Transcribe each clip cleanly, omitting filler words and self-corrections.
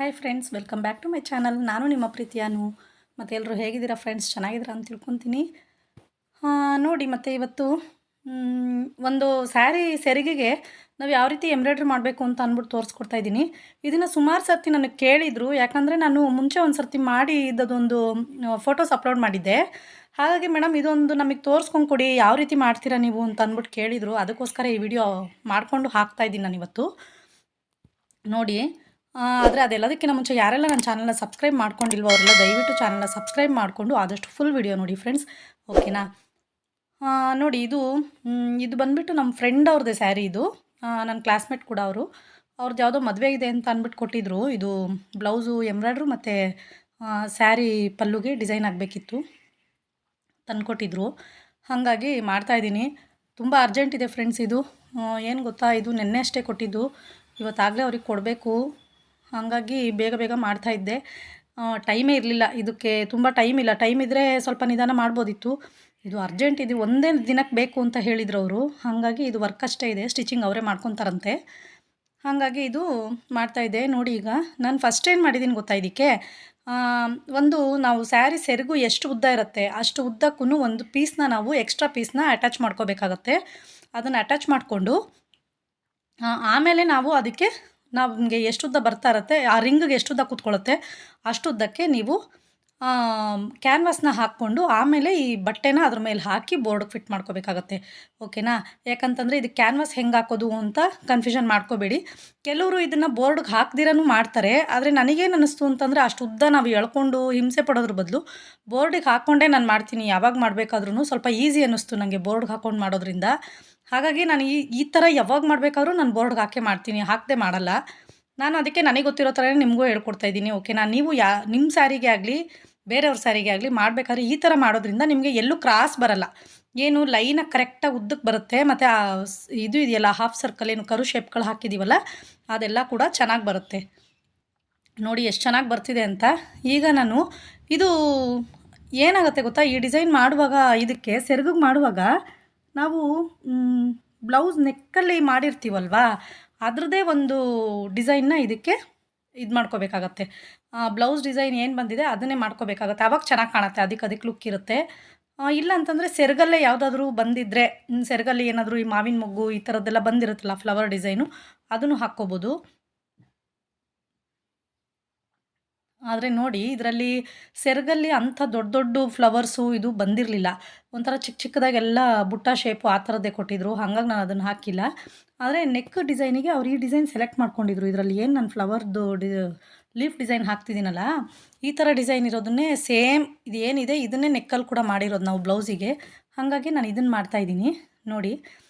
Hi friends, welcome back to my channel. ನಾನು ನಿಮ್ಮ ಪ್ರೀತಿಯಾನು. ಮತ್ತು ಎಲ್ಲರೂ ಹೇಗಿದ್ದೀರಾ ಫ್ರೆಂಡ್ಸ್? ಚೆನ್ನಾಗಿದ್ದೀರಾ ಅಂತ ತಿಳ್ಕೊತೀನಿ. ನೋಡಿ, ಮತ್ತು ಇವತ್ತು ಒಂದು ಸ್ಯಾರಿ ಸೆರಿಗೆಗೆ ನಾವು ಯಾವ ರೀತಿ ಎಂಬ್ರಾಯ್ಡ್ರಿ ಮಾಡಬೇಕು ಅಂತ ಅಂದ್ಬಿಟ್ಟು ತೋರಿಸ್ಕೊಡ್ತಾ ಇದ್ದೀನಿ. ಇದನ್ನು ಸುಮಾರು ಸರ್ತಿ ನನಗೆ ಕೇಳಿದರು. ಯಾಕಂದರೆ ನಾನು ಮುಂಚೆ ಒಂದು ಸರ್ತಿ ಮಾಡಿ ಇದ್ದದೊಂದು ಫೋಟೋಸ್ ಅಪ್ಲೋಡ್ ಮಾಡಿದ್ದೆ. ಹಾಗಾಗಿ ಮೇಡಮ್ ಇದೊಂದು ನಮಗೆ ತೋರಿಸ್ಕೊಂಡು ಕೊಡಿ, ಯಾವ ರೀತಿ ಮಾಡ್ತೀರಾ ನೀವು ಅಂತ ಅಂದ್ಬಿಟ್ಟು ಕೇಳಿದರು. ಅದಕ್ಕೋಸ್ಕರ ಈ ವಿಡಿಯೋ ಮಾಡಿಕೊಂಡು ಹಾಕ್ತಾಯಿದ್ದೀನಿ ನಾನಿವತ್ತು. ನೋಡಿ, ಆದರೆ ಅದೆಲ್ಲದಕ್ಕಿಂತ ಮುಂಚೆ ಯಾರೆಲ್ಲ ನನ್ನ ಚಾನಲ್ನ ಸಬ್ಸ್ಕ್ರೈಬ್ ಮಾಡ್ಕೊಂಡಿಲ್ವೋ ಅವರೆಲ್ಲ ದಯವಿಟ್ಟು ಚಾನಲ್ನ ಸಬ್ಸ್ಕ್ರೈಬ್ ಮಾಡಿಕೊಂಡು ಆದಷ್ಟು ಫುಲ್ ವಿಡಿಯೋ ನೋಡಿ ಫ್ರೆಂಡ್ಸ್, ಓಕೆನಾ? ನೋಡಿ, ಇದು ಬಂದುಬಿಟ್ಟು ನಮ್ಮ ಫ್ರೆಂಡ್ ಅವ್ರದ್ದೇ ಸ್ಯಾರಿ. ಇದು ನನ್ನ ಕ್ಲಾಸ್ಮೇಟ್ ಕೂಡ ಅವ್ರದ್ದು ಯಾವುದೋ ಮದುವೆ ಇದೆ ಅಂತ ಅಂದ್ಬಿಟ್ಟು ಕೊಟ್ಟಿದ್ದರು. ಇದು ಬ್ಲೌಸು ಎಂಬ್ರಾಯ್ಡ್ರು ಮತ್ತು ಸ್ಯಾರಿ ಪಲ್ಲುಗೆ ಡಿಸೈನ್ ಆಗಬೇಕಿತ್ತು, ತಂದುಕೊಟ್ಟಿದ್ರು. ಹಾಗಾಗಿ ಮಾಡ್ತಾಯಿದ್ದೀನಿ. ತುಂಬ ಅರ್ಜೆಂಟ್ ಇದೆ ಫ್ರೆಂಡ್ಸ್. ಇದು ಏನು ಗೊತ್ತಾ, ಇದು ನೆನ್ನೆ ಅಷ್ಟೇ ಕೊಟ್ಟಿದ್ದು, ಇವತ್ತಾಗಲೇ ಅವ್ರಿಗೆ ಕೊಡಬೇಕು. ಹಾಗಾಗಿ ಬೇಗ ಬೇಗ ಮಾಡ್ತಾಯಿದ್ದೆ. ಟೈಮೇ ಇರಲಿಲ್ಲ ಇದಕ್ಕೆ, ತುಂಬ ಟೈಮ್ ಇಲ್ಲ. ಟೈಮ್ ಇದ್ದರೆ ಸ್ವಲ್ಪ ನಿಧಾನ ಮಾಡ್ಬೋದಿತ್ತು. ಇದು ಅರ್ಜೆಂಟ್, ಇದು ಒಂದೇ ದಿನಕ್ಕೆ ಬೇಕು ಅಂತ ಹೇಳಿದ್ರು ಅವರು. ಹಾಗಾಗಿ ಇದು ವರ್ಕ್ ಅಷ್ಟೇ ಇದೆ, ಸ್ಟಿಚಿಂಗ್ ಅವರೇ ಮಾಡ್ಕೊತಾರಂತೆ. ಹಾಗಾಗಿ ಇದು ಮಾಡ್ತಾಯಿದ್ದೆ. ನೋಡಿ, ಈಗ ನಾನು ಫಸ್ಟ್ ಏನು ಮಾಡಿದ್ದೀನಿ ಗೊತ್ತಾ, ಇದಕ್ಕೆ ನಾವು ಸ್ಯಾರಿ ಸೆರಗು ಎಷ್ಟು ಉದ್ದ ಇರುತ್ತೆ ಅಷ್ಟು ಉದ್ದಕ್ಕೂ ಒಂದು ಪೀಸ್ನ ನಾವು ಎಕ್ಸ್ಟ್ರಾ ಪೀಸ್ನ ಅಟ್ಯಾಚ್ ಮಾಡ್ಕೋಬೇಕಾಗತ್ತೆ. ಅದನ್ನು ಅಟ್ಯಾಚ್ ಮಾಡಿಕೊಂಡು ಆಮೇಲೆ ನಾವು ಅದಕ್ಕೆ ನಮಗೆ ಎಷ್ಟು ಉದ್ದ ಬರ್ತಾ ಇರುತ್ತೆ, ಆ ರಿಂಗಿಗೆ ಎಷ್ಟು ಉದ್ದ ಕೂತ್ಕೊಳ್ಳುತ್ತೆ ಅಷ್ಟು ಉದ್ದಕ್ಕೆ ನೀವು ಕ್ಯಾನ್ವಾಸ್ನ ಹಾಕ್ಕೊಂಡು ಆಮೇಲೆ ಈ ಬಟ್ಟೆನ ಅದ್ರ ಮೇಲೆ ಹಾಕಿ ಬೋರ್ಡ್ಗೆ ಫಿಟ್ ಮಾಡ್ಕೋಬೇಕಾಗತ್ತೆ, ಓಕೆನಾ? ಯಾಕಂತಂದರೆ ಇದು ಕ್ಯಾನ್ವಾಸ್ ಹೆಂಗೆ ಹಾಕೋದು ಅಂತ ಕನ್ಫ್ಯೂಷನ್ ಮಾಡ್ಕೋಬೇಡಿ. ಕೆಲವರು ಇದನ್ನು ಬೋರ್ಡ್ಗೆ ಹಾಕ್ದಿರನೂ ಮಾಡ್ತಾರೆ. ಆದರೆ ನನಗೇನು ಅನ್ನಿಸ್ತು ಅಂತಂದರೆ, ಅಷ್ಟು ಉದ್ದ ನಾವು ಎಳ್ಕೊಂಡು ಹಿಂಸೆ ಪಡೋದ್ರ ಬದಲು ಬೋರ್ಡಿಗೆ ಹಾಕ್ಕೊಂಡೇ ನಾನು ಮಾಡ್ತೀನಿ. ಯಾವಾಗ ಮಾಡಬೇಕಾದ್ರೂ ಸ್ವಲ್ಪ ಈಸಿ ಅನ್ನಿಸ್ತು ನನಗೆ ಬೋರ್ಡ್ಗೆ ಹಾಕ್ಕೊಂಡು ಮಾಡೋದ್ರಿಂದ. ಹಾಗಾಗಿ ನಾನು ಈ ಥರ ಯಾವಾಗ ಮಾಡಬೇಕಾದ್ರೂ ನಾನು ಬೋರ್ಡ್ಗೆ ಹಾಕೇ ಮಾಡ್ತೀನಿ, ಹಾಕದೆ ಮಾಡಲ್ಲ. ನಾನು ಅದಕ್ಕೆ ನನಗೆ ಗೊತ್ತಿರೋ ಥರನೇ ನಿಮಗೂ ಹೇಳ್ಕೊಡ್ತಾ ಇದ್ದೀನಿ, ಓಕೆನಾ? ನೀವು ನಿಮ್ಮ ಸ್ಯಾರಿಗೆ ಆಗಲಿ ಬೇರೆಯವ್ರ ಸ್ಯಾರಿಗೆ ಆಗಲಿ ಮಾಡಬೇಕಾದ್ರೆ ಈ ಥರ ಮಾಡೋದ್ರಿಂದ ನಿಮಗೆ ಎಲ್ಲೂ ಕ್ರಾಸ್ ಬರಲ್ಲ. ಏನು ಲೈನಾಗಿ ಕರೆಕ್ಟಾಗಿ ಉದ್ದಕ್ಕೆ ಬರುತ್ತೆ. ಮತ್ತು ಇದು ಇದೆಯಲ್ಲ, ಹಾಫ್ ಸರ್ಕಲ್ ಏನು ಕರು ಶೇಪ್ಗಳು ಹಾಕಿದ್ದೀವಲ್ಲ, ಅದೆಲ್ಲ ಕೂಡ ಚೆನ್ನಾಗಿ ಬರುತ್ತೆ. ನೋಡಿ ಎಷ್ಟು ಚೆನ್ನಾಗಿ ಬರ್ತಿದೆ ಅಂತ. ಈಗ ನಾನು ಇದು ಏನಾಗುತ್ತೆ ಗೊತ್ತಾ, ಈ ಡಿಸೈನ್ ಮಾಡುವಾಗ, ಇದಕ್ಕೆ ಸೆರಗಿಗೆ ಮಾಡುವಾಗ ನಾವು ಬ್ಲೌಸ್ ನೆಕ್ಕಲ್ಲಿ ಮಾಡಿರ್ತೀವಲ್ವಾ, ಅದರದ್ದೇ ಒಂದು ಡಿಸೈನ್ನ ಇದಕ್ಕೆ ಇದು ಮಾಡ್ಕೋಬೇಕಾಗತ್ತೆ. ಬ್ಲೌಸ್ ಡಿಸೈನ್ ಏನು ಬಂದಿದೆ ಅದನ್ನೇ ಮಾಡ್ಕೋಬೇಕಾಗತ್ತೆ. ಆವಾಗ ಚೆನ್ನಾಗಿ ಕಾಣುತ್ತೆ, ಅದಕ್ಕೆ ಲುಕ್ ಇರುತ್ತೆ. ಇಲ್ಲ ಅಂತಂದರೆ ಸೆರಗಲ್ಲೇ ಯಾವುದಾದ್ರೂ ಬಂದಿದ್ದರೆ, ಸೆರಗಲ್ಲಿ ಏನಾದರೂ ಈ ಮಾವಿನ ಮೊಗ್ಗು ಈ ಥರದ್ದೆಲ್ಲ ಬಂದಿರುತ್ತಲ್ಲ ಫ್ಲವರ್ ಡಿಸೈನು, ಅದನ್ನು ಹಾಕ್ಕೋಬೋದು. ಆದರೆ ನೋಡಿ, ಇದರಲ್ಲಿ ಸೆರಗಲ್ಲಿ ಅಂಥ ದೊಡ್ಡ ದೊಡ್ಡ ಫ್ಲವರ್ಸು ಇದು ಬಂದಿರಲಿಲ್ಲ. ಒಂಥರ ಚಿಕ್ಕ ಚಿಕ್ಕದಾಗೆಲ್ಲ ಬುಟ್ಟ ಶೇಪು ಆ ಥರದ್ದೇ ಕೊಟ್ಟಿದ್ದರು. ಹಾಗಾಗಿ ನಾನು ಅದನ್ನು ಹಾಕಿಲ್ಲ. ಆದರೆ ನೆಕ್ ಡಿಸೈನಿಗೆ ಅವ್ರು ಈ ಡಿಸೈನ್ ಸೆಲೆಕ್ಟ್ ಮಾಡ್ಕೊಂಡಿದ್ರು. ಇದರಲ್ಲಿ ಏನು ನಾನು ಫ್ಲವರ್ದು ಲೀಫ್ ಡಿಸೈನ್ ಹಾಕ್ತಿದ್ದೀನಲ್ಲ, ಈ ಥರ ಡಿಸೈನ್ ಇರೋದನ್ನೇ ಸೇಮ್ ಇದು ಏನಿದೆ ಇದನ್ನೇ ನೆಕ್ಕಲ್ಲಿ ಕೂಡ ಮಾಡಿರೋದು ನಾವು ಬ್ಲೌಸಿಗೆ. ಹಾಗಾಗಿ ನಾನು ಇದನ್ನು ಮಾಡ್ತಾಯಿದ್ದೀನಿ. ನೋಡಿ,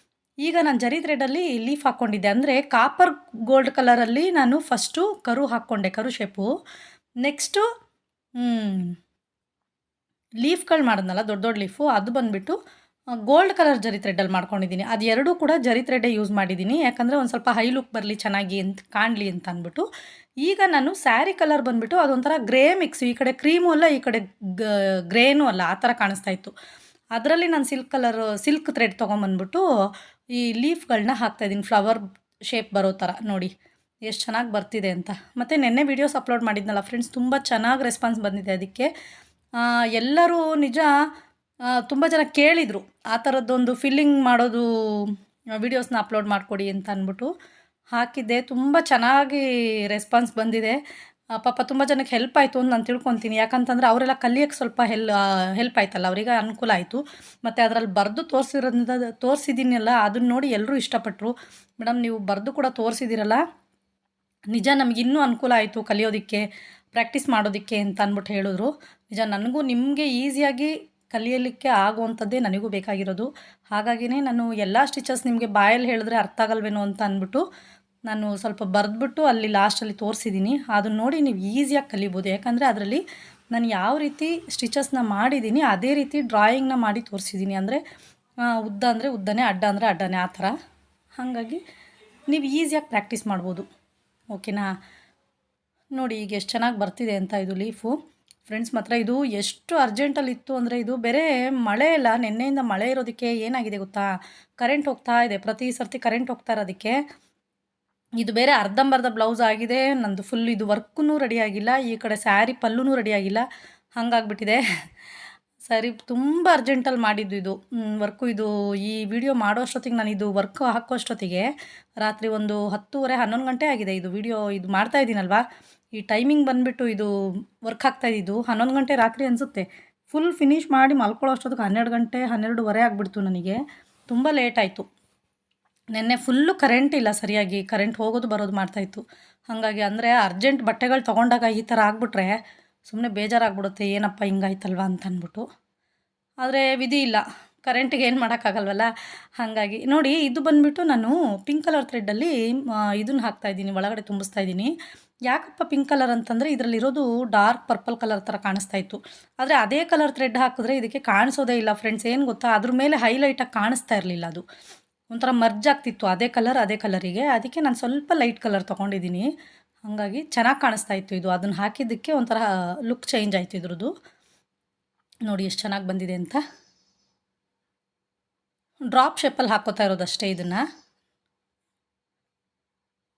ಈಗ ನಾನು ಜರಿ ಥ್ರೆಡಲ್ಲಿ ಲೀಫ್ ಹಾಕ್ಕೊಂಡಿದ್ದೆ. ಅಂದರೆ ಕಾಪರ್ ಗೋಲ್ಡ್ ಕಲರಲ್ಲಿ ನಾನು ಫಸ್ಟು ಕರು ಹಾಕ್ಕೊಂಡೆ, ಕರು ಶೇಪು. ನೆಕ್ಸ್ಟು ಲೀಫ್ಗಳು ಮಾಡಿದ್ನಲ್ಲ, ದೊಡ್ಡ ದೊಡ್ಡ ಲೀಫು, ಅದು ಬಂದುಬಿಟ್ಟು ಗೋಲ್ಡ್ ಕಲರ್ ಜರಿ ಥ್ರೆಡ್ಡಲ್ಲಿ ಮಾಡ್ಕೊಂಡಿದ್ದೀನಿ. ಅದು ಎರಡೂ ಕೂಡ ಜರಿ ಥ್ರೆಡ್ಡೇ ಯೂಸ್ ಮಾಡಿದ್ದೀನಿ. ಯಾಕಂದರೆ ಒಂದು ಸ್ವಲ್ಪ ಹೈ ಲುಕ್ ಬರಲಿ, ಚೆನ್ನಾಗಿ ಅಂತ ಕಾಣಲಿ ಅಂತ ಅಂದ್ಬಿಟ್ಟು. ಈಗ ನಾನು ಸ್ಯಾರಿ ಕಲರ್ ಬಂದುಬಿಟ್ಟು ಅದೊಂಥರ ಗ್ರೇ ಮಿಕ್ಸು, ಈ ಕಡೆ ಕ್ರೀಮು ಅಲ್ಲ, ಈ ಕಡೆ ಗ್ರೇನೂ ಅಲ್ಲ, ಆ ಥರ ಕಾಣಿಸ್ತಾ ಇತ್ತು. ಅದರಲ್ಲಿ ನಾನು ಸಿಲ್ಕ್ ಥ್ರೆಡ್ ತೊಗೊಂಬಂದ್ಬಿಟ್ಟು ಈ ಲೀಫ್ಗಳನ್ನ ಹಾಕ್ತಾಯಿದ್ದೀನಿ, ಫ್ಲವರ್ ಶೇಪ್ ಬರೋ ಥರ. ನೋಡಿ ಎಷ್ಟು ಚೆನ್ನಾಗಿ ಬರ್ತಿದೆ ಅಂತ. ಮತ್ತು ನೆನ್ನೆ ವೀಡಿಯೋಸ್ ಅಪ್ಲೋಡ್ ಮಾಡಿದ್ನಲ್ಲ ಫ್ರೆಂಡ್ಸ್, ತುಂಬ ಚೆನ್ನಾಗಿ ರೆಸ್ಪಾನ್ಸ್ ಬಂದಿದೆ ಅದಕ್ಕೆ. ಎಲ್ಲರೂ ನಿಜ ತುಂಬ ಜನ ಕೇಳಿದರು, ಆ ಥರದ್ದೊಂದು ಫಿಲ್ಲಿಂಗ್ ಮಾಡೋದು ವೀಡಿಯೋಸ್ನ ಅಪ್ಲೋಡ್ ಮಾಡಿಕೊಡಿ ಅಂತ ಅಂದ್ಬಿಟ್ಟು ಹಾಕಿದ್ದೆ. ತುಂಬ ಚೆನ್ನಾಗಿ ರೆಸ್ಪಾನ್ಸ್ ಬಂದಿದೆ. ಪಾಪ ತುಂಬ ಜನಕ್ಕೆ ಹೆಲ್ಪ್ ಆಯಿತು ಅಂತ ನಾನು ತಿಳ್ಕೊತೀನಿ. ಯಾಕಂತಂದರೆ ಅವರೆಲ್ಲ ಕಲಿಯೋಕ್ಕೆ ಸ್ವಲ್ಪ ಹೆಲ್ಪ್ ಆಯ್ತಲ್ಲ, ಅವರಿಗೆ ಅನುಕೂಲ ಆಯಿತು. ಮತ್ತು ಅದರಲ್ಲಿ ಬರೆದು ತೋರಿಸಿದ್ದೀನಲ್ಲ, ಅದನ್ನ ನೋಡಿ ಎಲ್ಲರೂ ಇಷ್ಟಪಟ್ಟರು. ಮೇಡಮ್, ನೀವು ಬರೆದು ಕೂಡ ತೋರಿಸಿದ್ದೀರಲ್ಲ, ನಿಜ ನಮಗಿನ್ನೂ ಅನುಕೂಲ ಆಯಿತು ಕಲಿಯೋದಕ್ಕೆ, ಪ್ರಾಕ್ಟೀಸ್ ಮಾಡೋದಕ್ಕೆ ಅಂತ ಅಂದ್ಬಿಟ್ಟು ಹೇಳಿದ್ರು. ನಿಜ ನನಗೂ ನಿಮಗೆ ಈಸಿಯಾಗಿ ಕಲಿಯಲಿಕ್ಕೆ ಆಗುವಂಥದ್ದೇ ನನಗೂ ಬೇಕಾಗಿರೋದು. ಹಾಗಾಗಿಯೇ ನಾನು ಎಲ್ಲ ಸ್ಟಿಚಸ್ ನಿಮಗೆ ಬಾಯಲ್ಲಿ ಹೇಳಿದ್ರೆ ಅರ್ಥ ಆಗಲ್ವೇನೋ ಅಂತ ಅಂದ್ಬಿಟ್ಟು ನಾನು ಸ್ವಲ್ಪ ಬರೆದ್ಬಿಟ್ಟು ಅಲ್ಲಿ ಲಾಸ್ಟಲ್ಲಿ ತೋರಿಸಿದ್ದೀನಿ. ಅದನ್ನ ನೋಡಿ ನೀವು ಈಸಿಯಾಗಿ ಕಲಿಬೋದು. ಯಾಕಂದರೆ ಅದರಲ್ಲಿ ನಾನು ಯಾವ ರೀತಿ ಸ್ಟಿಚಸ್ನ ಮಾಡಿದ್ದೀನಿ ಅದೇ ರೀತಿ ಡ್ರಾಯಿಂಗ್ನ ಮಾಡಿ ತೋರಿಸಿದ್ದೀನಿ. ಅಂದರೆ ಉದ್ದ ಅಂದರೆ ಉದ್ದನೇ, ಅಡ್ಡ ಅಂದರೆ ಅಡ್ಡನೇ, ಆ ಥರ. ಹಾಗಾಗಿ ನೀವು ಈಸಿಯಾಗಿ ಪ್ರಾಕ್ಟೀಸ್ ಮಾಡ್ಬೋದು, ಓಕೆನಾ? ನೋಡಿ ಈಗ ಎಷ್ಟು ಚೆನ್ನಾಗಿ ಬರ್ತಿದೆ ಅಂತ ಇದು ಲೀಫು. ಫ್ರೆಂಡ್ಸ್, ಮಾತ್ರ ಇದು ಎಷ್ಟು ಅರ್ಜೆಂಟಲ್ಲಿತ್ತು ಅಂದರೆ, ಇದು ಬೇರೆ ಮಳೆ ಇಲ್ಲ, ನಿನ್ನೆಯಿಂದ ಮಳೆ ಇರೋದಕ್ಕೆ ಏನಾಗಿದೆ ಗೊತ್ತಾ, ಕರೆಂಟ್ ಹೋಗ್ತಾ ಇದೆ. ಪ್ರತಿ ಸರ್ತಿ ಕರೆಂಟ್ ಹೋಗ್ತಾ ಇರೋದಕ್ಕೆ ಇದು ಬೇರೆ ಅರ್ಧಂಬರ್ಧ ಬ್ಲೌಸ್ ಆಗಿದೆ. ನಂದು ಫುಲ್ ಇದು ವರ್ಕೂ ರೆಡಿ ಆಗಿಲ್ಲ. ಈ ಕಡೆ ಸ್ಯಾರಿ ಪಲ್ಲುನೂ ರೆಡಿ ಆಗಿಲ್ಲ. ಹಾಗಾಗ್ಬಿಟ್ಟಿದೆ. ಸರಿ, ತುಂಬ ಅರ್ಜೆಂಟಲ್ಲಿ ಮಾಡಿದ್ದು ಇದು ವರ್ಕು. ಇದು ಈ ವಿಡಿಯೋ ಮಾಡೋ ಅಷ್ಟೊತ್ತಿಗೆ ನಾನು ಇದು ವರ್ಕ್ ಹಾಕೋ ಅಷ್ಟೊತ್ತಿಗೆ ರಾತ್ರಿ ಒಂದು 10:30 11 ಗಂಟೆ ಆಗಿದೆ. ಇದು ವಿಡಿಯೋ ಇದು ಮಾಡ್ತಾ ಇದ್ದೀನಲ್ವಾ, ಈ ಟೈಮಿಂಗ್ ಬಂದುಬಿಟ್ಟು ಇದು ವರ್ಕ್ ಆಗ್ತಾಯಿದ್ದು 11 ಗಂಟೆ ರಾತ್ರಿ ಅನಿಸುತ್ತೆ. ಫುಲ್ ಫಿನಿಷ್ ಮಾಡಿ ಮಲ್ಕೊಳ್ಳೋ ಅಷ್ಟೊತ್ತಿಗೆ 12 ಗಂಟೆ 12:30 ಆಗಿಬಿಡ್ತು ನನಗೆ. ತುಂಬ ಲೇಟ್ ಆಯಿತು. ನೆನ್ನೆ ಫುಲ್ಲು ಕರೆಂಟ್ ಇಲ್ಲ ಸರಿಯಾಗಿ. ಕರೆಂಟ್ ಹೋಗೋದು ಬರೋದು ಮಾಡ್ತಾಯಿತ್ತು. ಹಾಗಾಗಿ ಅಂದರೆ ಅರ್ಜೆಂಟ್ ಬಟ್ಟೆಗಳು ತೊಗೊಂಡಾಗ ಈ ಥರ ಆಗಿಬಿಟ್ರೆ ಸುಮ್ಮನೆ ಬೇಜಾರಾಗ್ಬಿಡುತ್ತೆ, ಏನಪ್ಪ ಹಿಂಗಾಯ್ತಲ್ವ ಅಂತ ಅಂದ್ಬಿಟ್ಟು. ಆದರೆ ವಿಧಿ ಇಲ್ಲ, ಕರೆಂಟಿಗೆ ಏನು ಮಾಡೋಕ್ಕಾಗಲ್ವಲ್ಲ. ಹಾಗಾಗಿ ನೋಡಿ, ಇದು ಬಂದುಬಿಟ್ಟು ನಾನು ಪಿಂಕ್ ಕಲರ್ ಥ್ರೆಡ್ಡಲ್ಲಿ ಇದನ್ನು ಹಾಕ್ತಾಯಿದ್ದೀನಿ, ಒಳಗಡೆ ತುಂಬಿಸ್ತಾ ಇದ್ದೀನಿ. ಯಾಕಪ್ಪ ಪಿಂಕ್ ಕಲರ್ ಅಂತಂದರೆ ಇದರಲ್ಲಿರೋದು ಡಾರ್ಕ್ ಪರ್ಪಲ್ ಕಲರ್ ಥರ ಕಾಣಿಸ್ತಾ ಇತ್ತು. ಆದರೆ ಅದೇ ಕಲರ್ ಥ್ರೆಡ್ ಹಾಕಿದ್ರೆ ಇದಕ್ಕೆ ಕಾಣಿಸೋದೇ ಇಲ್ಲ ಫ್ರೆಂಡ್ಸ್. ಏನು ಗೊತ್ತಾ, ಅದ್ರ ಮೇಲೆ ಹೈಲೈಟಾಗಿ ಕಾಣಿಸ್ತಾ ಇರಲಿಲ್ಲ. ಅದು ಒಂಥರ ಮರ್ಜ್ ಆಗ್ತಿತ್ತು ಅದೇ ಕಲರಿಗೆ. ಅದಕ್ಕೆ ನಾನು ಸ್ವಲ್ಪ ಲೈಟ್ ಕಲರ್ ತೊಗೊಂಡಿದ್ದೀನಿ. ಹಾಗಾಗಿ ಚೆನ್ನಾಗಿ ಕಾಣಿಸ್ತಾ ಇತ್ತು ಇದು. ಅದನ್ನು ಹಾಕಿದ್ದಕ್ಕೆ ಒಂಥರ ಲುಕ್ ಚೇಂಜ್ ಆಯಿತು ಇದ್ರದ್ದು. ನೋಡಿ ಎಷ್ಟು ಚೆನ್ನಾಗಿ ಬಂದಿದೆ ಅಂತ. ಡ್ರಾಪ್ ಶೇಪಲ್ಲಿ ಹಾಕ್ಕೋತಾ ಇರೋದಷ್ಟೇ ಇದನ್ನು.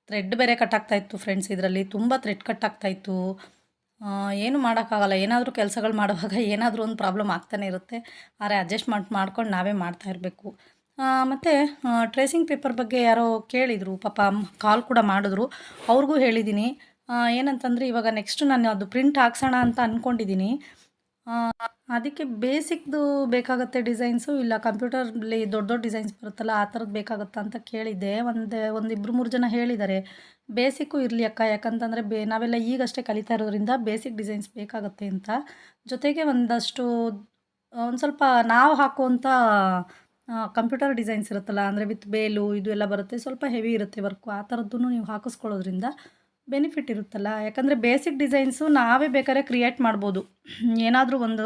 ಥ್ರೆಡ್ ಬೇರೆ ಕಟ್ಟಾಗ್ತಾ ಇತ್ತು ಫ್ರೆಂಡ್ಸ್. ಇದರಲ್ಲಿ ತುಂಬ ಥ್ರೆಡ್ ಕಟ್ಟಾಗ್ತಾ ಇತ್ತು. ಏನು ಮಾಡೋಕ್ಕಾಗಲ್ಲ. ಏನಾದರೂ ಕೆಲಸಗಳು ಮಾಡುವಾಗ ಏನಾದರೂ ಒಂದು ಪ್ರಾಬ್ಲಮ್ ಆಗ್ತಾನೆ ಇರುತ್ತೆ. ಆದರೆ ಅಡ್ಜಸ್ಟ್ ಮಾಡ್ಕೊಂಡು ನಾವೇ ಮಾಡ್ತಾ ಇರಬೇಕು. ಮತ್ತು ಟ್ರೇಸಿಂಗ್ ಪೇಪರ್ ಬಗ್ಗೆ ಯಾರೋ ಕೇಳಿದರು, ಪಾಪ ಕಾಲ್ ಕೂಡ ಮಾಡಿದ್ರು. ಅವ್ರಿಗೂ ಹೇಳಿದ್ದೀನಿ. ಏನಂತಂದರೆ ಇವಾಗ ನೆಕ್ಸ್ಟ್ ನಾನು ಅದು ಪ್ರಿಂಟ್ ಹಾಕ್ಸೋಣ ಅಂತ ಅಂದ್ಕೊಂಡಿದ್ದೀನಿ. ಅದಕ್ಕೆ ಬೇಸಿಕ್ದು ಬೇಕಾಗುತ್ತೆ ಡಿಸೈನ್ಸು, ಇಲ್ಲ ಕಂಪ್ಯೂಟರ್ಲಿ ದೊಡ್ಡ ದೊಡ್ಡ ಡಿಸೈನ್ಸ್ ಬರುತ್ತಲ್ಲ ಆ ಥರದ್ದು ಬೇಕಾಗುತ್ತಾ ಅಂತ ಕೇಳಿದ್ದೆ. ಒಂದು 2-3 ಜನ ಹೇಳಿದ್ದಾರೆ ಬೇಸಿಕ್ಕು ಇರಲಿ ಅಕ್ಕ, ಯಾಕಂತಂದರೆ ನಾವೆಲ್ಲ ಈಗಷ್ಟೇ ಕಲಿತಾ ಇರೋದ್ರಿಂದ ಬೇಸಿಕ್ ಡಿಸೈನ್ಸ್ ಬೇಕಾಗುತ್ತೆ ಅಂತ. ಜೊತೆಗೆ ಒಂದಷ್ಟು ಒಂದು ಸ್ವಲ್ಪ ನಾವು ಹಾಕುವಂಥ ಕಂಪ್ಯೂಟರ್ ಡಿಸೈನ್ಸ್ ಇರುತ್ತಲ್ಲ, ಅಂದರೆ ವಿತ್ ಬೇಲು ಇದು ಎಲ್ಲ ಬರುತ್ತೆ, ಸ್ವಲ್ಪ ಹೆವಿ ಇರುತ್ತೆ ವರ್ಕು. ಆ ಥರದ್ದೂ ನೀವು ಹಾಕಿಸ್ಕೊಳ್ಳೋದ್ರಿಂದ ಬೆನಿಫಿಟ್ ಇರುತ್ತಲ್ಲ. ಯಾಕಂದರೆ ಬೇಸಿಕ್ ಡಿಸೈನ್ಸು ನಾವೇ ಬೇಕಾದ್ರೆ ಕ್ರಿಯೇಟ್ ಮಾಡ್ಬೋದು. ಏನಾದರೂ ಒಂದು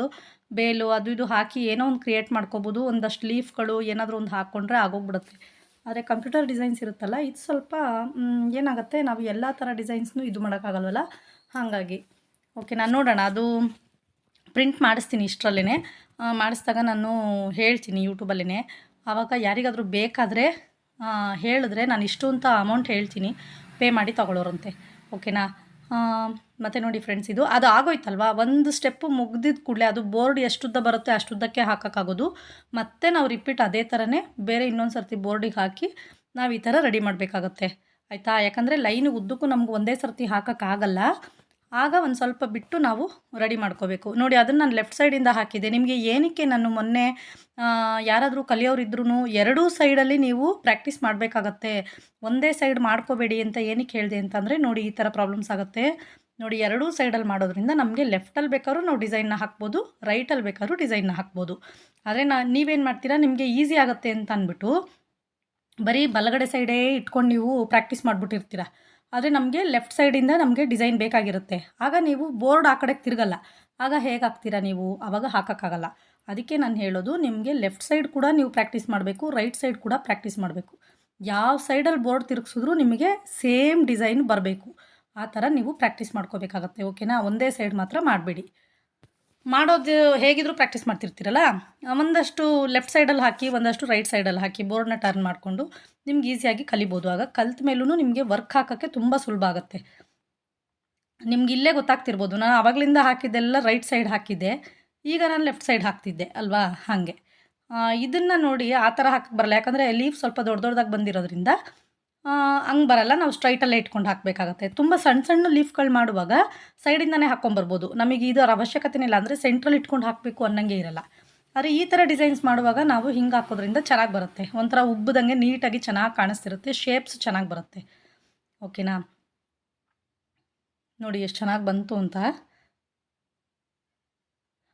ಬೇಲು ಅದು ಇದು ಹಾಕಿ ಏನೋ ಒಂದು ಕ್ರಿಯೇಟ್ ಮಾಡ್ಕೋಬೋದು. ಒಂದಷ್ಟು ಲೀಫ್ಗಳು ಏನಾದರೂ ಒಂದು ಹಾಕ್ಕೊಂಡ್ರೆ ಆಗೋಗ್ಬಿಡುತ್ತೆ. ಆದರೆ ಕಂಪ್ಯೂಟರ್ ಡಿಸೈನ್ಸ್ ಇರುತ್ತಲ್ಲ, ಇದು ಸ್ವಲ್ಪ ಏನಾಗುತ್ತೆ, ನಾವು ಎಲ್ಲ ಥರ ಡಿಸೈನ್ಸ್ನು ಇದು ಮಾಡೋಕ್ಕಾಗಲ್ವಲ್ಲ. ಹಾಗಾಗಿ ಓಕೆ, ನಾನು ನೋಡೋಣ, ಅದು ಪ್ರಿಂಟ್ ಮಾಡಿಸ್ತೀನಿ ಇಷ್ಟರಲ್ಲೇ. ಮಾಡಿಸಿದಾಗ ನಾನು ಹೇಳ್ತೀನಿ ಯೂಟ್ಯೂಬಲ್ಲೇ. ಆವಾಗ ಯಾರಿಗಾದರೂ ಬೇಕಾದರೆ ಹೇಳಿದ್ರೆ ನಾನು ಇಷ್ಟು ಅಂತ ಅಮೌಂಟ್ ಹೇಳ್ತೀನಿ, ಪೇ ಮಾಡಿ ತೊಗೊಳ್ಳೋರಂತೆ. ಓಕೆನಾ. ಮತ್ತು ನೋಡಿ ಫ್ರೆಂಡ್ಸ್, ಅದು ಆಗೋಯ್ತಲ್ವ, ಒಂದು ಸ್ಟೆಪ್ಪು ಮುಗ್ದಿದ್ದ ಕೂಡಲೇ ಅದು ಬೋರ್ಡ್ ಎಷ್ಟುದ್ದ ಬರುತ್ತೆ ಅಷ್ಟುದ್ದಕ್ಕೆ ಹಾಕೋಕ್ಕಾಗೋದು. ಮತ್ತು ನಾವು ರಿಪೀಟ್ ಅದೇ ಥರನೇ ಬೇರೆ ಇನ್ನೊಂದು ಸರ್ತಿ ಬೋರ್ಡಿಗೆ ಹಾಕಿ ನಾವು ಈ ಥರ ರೆಡಿ ಮಾಡಬೇಕಾಗತ್ತೆ, ಆಯಿತಾ. ಯಾಕಂದರೆ ಲೈನ್ ಉದ್ದಕ್ಕೂ ನಮ್ಗೆ ಒಂದೇ ಸರ್ತಿ ಹಾಕೋಕ್ಕಾಗಲ್ಲ. ಆಗ ಒಂದು ಸ್ವಲ್ಪ ಬಿಟ್ಟು ನಾವು ರೆಡಿ ಮಾಡ್ಕೋಬೇಕು. ನೋಡಿ, ಅದನ್ನು ನಾನು ಲೆಫ್ಟ್ ಸೈಡಿಂದ ಹಾಕಿದ್ದೆ. ನಿಮಗೆ ಏನಕ್ಕೆ ನಾನು ಮೊನ್ನೆ ಯಾರಾದರೂ ಕಲಿಯೋರಿದ್ರೂ ಎರಡೂ ಸೈಡಲ್ಲಿ ನೀವು ಪ್ರಾಕ್ಟೀಸ್ ಮಾಡಬೇಕಾಗತ್ತೆ, ಒಂದೇ ಸೈಡ್ ಮಾಡ್ಕೋಬೇಡಿ ಅಂತ ಏನಕ್ಕೆ ಹೇಳಿದೆ ಅಂತಂದರೆ, ನೋಡಿ ಈ ಥರ ಪ್ರಾಬ್ಲಮ್ಸ್ ಆಗುತ್ತೆ. ನೋಡಿ, ಎರಡೂ ಸೈಡಲ್ಲಿ ಮಾಡೋದ್ರಿಂದ ನಮಗೆ ಲೆಫ್ಟಲ್ಲಿ ಬೇಕಾದ್ರೂ ನಾವು ಡಿಸೈನ್ನ ಹಾಕ್ಬೋದು, ರೈಟಲ್ಲಿ ಬೇಕಾದ್ರೂ ಡಿಸೈನ್ನ ಹಾಕ್ಬೋದು. ಆದರೆ ನೀವೇನು ಮಾಡ್ತೀರಾ, ನಿಮಗೆ ಈಸಿ ಆಗುತ್ತೆ ಅಂತ ಅಂದ್ಬಿಟ್ಟು ಬರೀ ಬಲಗಡೆ ಸೈಡೇ ಇಟ್ಕೊಂಡು ನೀವು ಪ್ರಾಕ್ಟೀಸ್ ಮಾಡಿಬಿಟ್ಟಿರ್ತೀರ. ಆದರೆ ನಮಗೆ ಲೆಫ್ಟ್ ಸೈಡಿಂದ ನಮಗೆ ಡಿಸೈನ್ ಬೇಕಾಗಿರುತ್ತೆ. ಆಗ ನೀವು ಬೋರ್ಡ್ ಆ ಕಡೆಗೆ ತಿರುಗಲ್ಲ. ಆಗ ಹೇಗೆ ಹಾಕ್ತೀರಾ ನೀವು, ಆವಾಗ ಹಾಕೋಕ್ಕಾಗಲ್ಲ. ಅದಕ್ಕೆ ನಾನು ಹೇಳೋದು, ನಿಮಗೆ ಲೆಫ್ಟ್ ಸೈಡ್ ಕೂಡ ನೀವು ಪ್ರಾಕ್ಟೀಸ್ ಮಾಡಬೇಕು, ರೈಟ್ ಸೈಡ್ ಕೂಡ ಪ್ರಾಕ್ಟೀಸ್ ಮಾಡಬೇಕು. ಯಾವ ಸೈಡಲ್ಲಿ ಬೋರ್ಡ್ ತಿರುಗಿಸಿದ್ರೂ ನಿಮಗೆ ಸೇಮ್ ಡಿಸೈನ್ ಬರಬೇಕು. ಆ ಥರ ನೀವು ಪ್ರಾಕ್ಟೀಸ್ ಮಾಡ್ಕೋಬೇಕಾಗತ್ತೆ. ಓಕೆನಾ. ಒಂದೇ ಸೈಡ್ ಮಾತ್ರ ಮಾಡಬೇಡಿ. ಮಾಡೋದು ಹೇಗಿದ್ರೂ ಪ್ರಾಕ್ಟೀಸ್ ಮಾಡ್ತಿರ್ತೀರಲ್ಲ, ಒಂದಷ್ಟು ಲೆಫ್ಟ್ ಸೈಡಲ್ಲಿ ಹಾಕಿ, ಒಂದಷ್ಟು ರೈಟ್ ಸೈಡಲ್ಲಿ ಹಾಕಿ ಬೋರ್ಡ್ನ ಟರ್ನ್ ಮಾಡಿಕೊಂಡು ನಿಮ್ಗೆ ಈಸಿಯಾಗಿ ಕಲಿಬೋದು. ಆಗ ಕಲ್ತ ಮೇಲೂ ನಿಮಗೆ ವರ್ಕ್ ಹಾಕೋಕ್ಕೆ ತುಂಬ ಸುಲಭ ಆಗುತ್ತೆ. ನಿಮ್ಗೆ ಇಲ್ಲೇ ಗೊತ್ತಾಗ್ತಿರ್ಬೋದು, ನಾನು ಆವಾಗಲಿಂದ ಹಾಕಿದ್ದೆಲ್ಲ ರೈಟ್ ಸೈಡ್ ಹಾಕಿದ್ದೆ, ಈಗ ನಾನು ಲೆಫ್ಟ್ ಸೈಡ್ ಹಾಕ್ತಿದ್ದೆ ಅಲ್ವಾ. ಹಾಗೆ ಇದನ್ನು ನೋಡಿ ಆ ಥರ ಹಾಕಕ್ಕೆ ಬರಲ್ಲ. ಯಾಕಂದರೆ ಲೀಫ್ ಸ್ವಲ್ಪ ದೊಡ್ಡದಾಗಿ ಬಂದಿರೋದ್ರಿಂದ ಹಂಗೆ ಬರಲ್ಲ. ನಾವು ಸ್ಟ್ರೈಟಲ್ಲೇ ಇಟ್ಕೊಂಡು ಹಾಕಬೇಕಾಗತ್ತೆ. ತುಂಬ ಸಣ್ಣ ಸಣ್ಣ ಲೀಫ್ಗಳು ಮಾಡುವಾಗ ಸೈಡಿಂದನೇ ಹಾಕ್ಕೊಂಬರ್ಬೋದು. ನಮಗೆ ಇದರ ಅವಶ್ಯಕತೆನೇ ಇಲ್ಲ, ಅಂದರೆ ಸೆಂಟ್ರಲ್ಲಿ ಇಟ್ಕೊಂಡು ಹಾಕಬೇಕು ಅನ್ನಂಗೆ ಇರಲ್ಲ. ಆದರೆ ಈ ಥರ ಡಿಸೈನ್ಸ್ ಮಾಡುವಾಗ ನಾವು ಹಿಂಗೆ ಹಾಕೋದ್ರಿಂದ ಚೆನ್ನಾಗಿ ಬರುತ್ತೆ. ಒಂಥರ ಉಬ್ಬದಂಗೆ ನೀಟಾಗಿ ಚೆನ್ನಾಗಿ ಕಾಣಿಸ್ತಿರುತ್ತೆ, ಶೇಪ್ಸ್ ಚೆನ್ನಾಗಿ ಬರುತ್ತೆ. ಓಕೆನಾ. ನೋಡಿ ಎಷ್ಟು ಚೆನ್ನಾಗಿ ಬಂತು ಅಂತ.